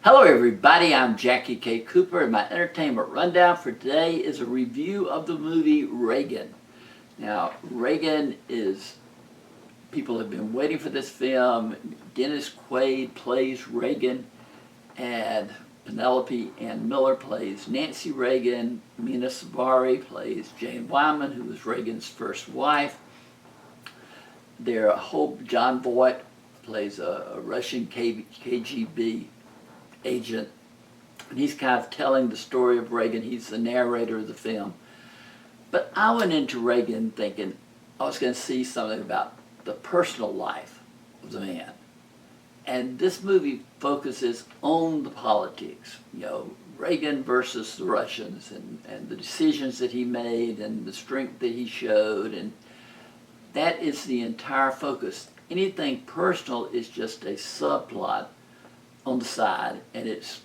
Hello everybody, I'm Jackie K. Cooper, and my entertainment rundown for today is a review of the movie Reagan. Now, Reagan is, people have been waiting for this film. Dennis Quaid plays Reagan, and Penelope Ann Miller plays Nancy Reagan. Mina Savari plays Jane Wyman, who was Reagan's first wife. John Voight plays a Russian KGB agent, and he's kind of telling the story of Reagan. He's the narrator of the film. But I went into Reagan thinking I was going to see something about the personal life of the man. And this movie focuses on the politics, Reagan versus the Russians, and the decisions that he made and the strength that he showed, and that is the entire focus. Anything personal is just a subplot on the side, and it's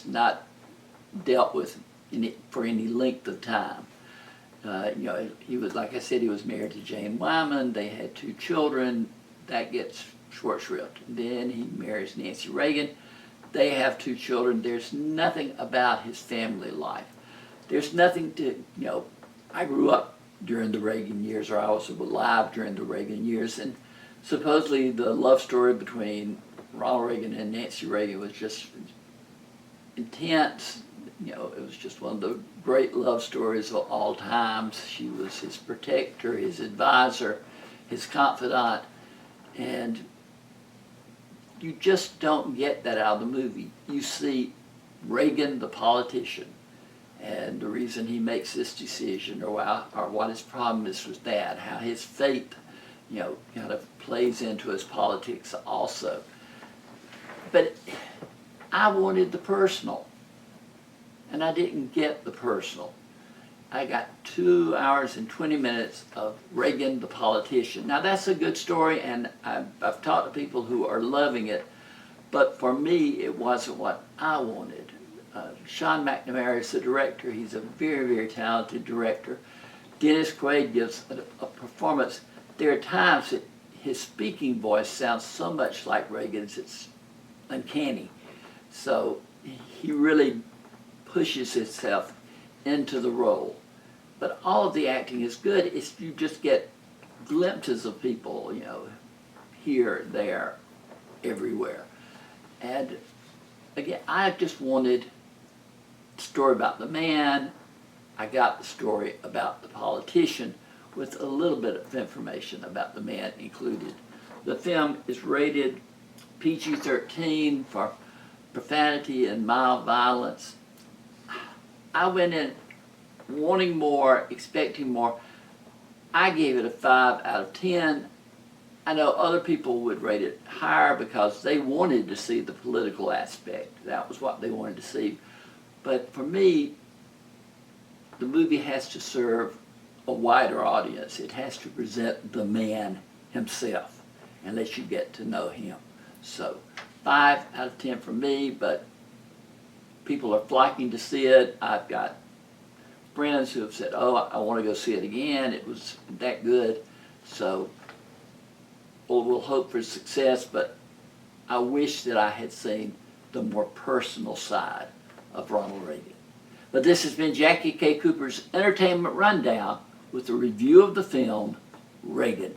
not dealt with for any length of time. He was, like I said, he was married to Jane Wyman. They had 2 children. That gets short shrift. Then he marries Nancy Reagan. They have 2 children. There's nothing about his family life. There's nothing to, I grew up during the Reagan years, or I was alive during the Reagan years, and supposedly the love story between Ronald Reagan and Nancy Reagan was just intense. It was just one of the great love stories of all times. She was his protector, his advisor, his confidant, and you just don't get that out of the movie. You see Reagan, the politician, and the reason he makes this decision, or what his problem is with that, how his faith, kind of plays into his politics also. But I wanted the personal, and I didn't get the personal. I got 2 hours and 20 minutes of Reagan the politician. Now that's a good story, and I've talked to people who are loving it, but for me it wasn't what I wanted. Sean McNamara is the director. He's a very, very talented director. Dennis Quaid gives a performance. There are times that his speaking voice sounds so much like Reagan's, it's uncanny. So he really pushes himself into the role. But all of the acting is good. You just get glimpses of people, here, there, everywhere. And again, I just wanted a story about the man. I got the story about the politician with a little bit of information about the man included. The film is rated PG-13 for profanity and mild violence. I went in wanting more, expecting more. I gave it a 5 out of 10. I know other people would rate it higher because they wanted to see the political aspect. That was what they wanted to see. But for me, the movie has to serve a wider audience. It has to present the man himself and let you get to know him. So 5 out of 10 for me, but people are flocking to see it. I've got friends who have said, oh, I want to go see it again. It was that good. So we'll hope for success, but I wish that I had seen the more personal side of Ronald Reagan. But this has been Jackie K. Cooper's Entertainment Rundown with a review of the film Reagan.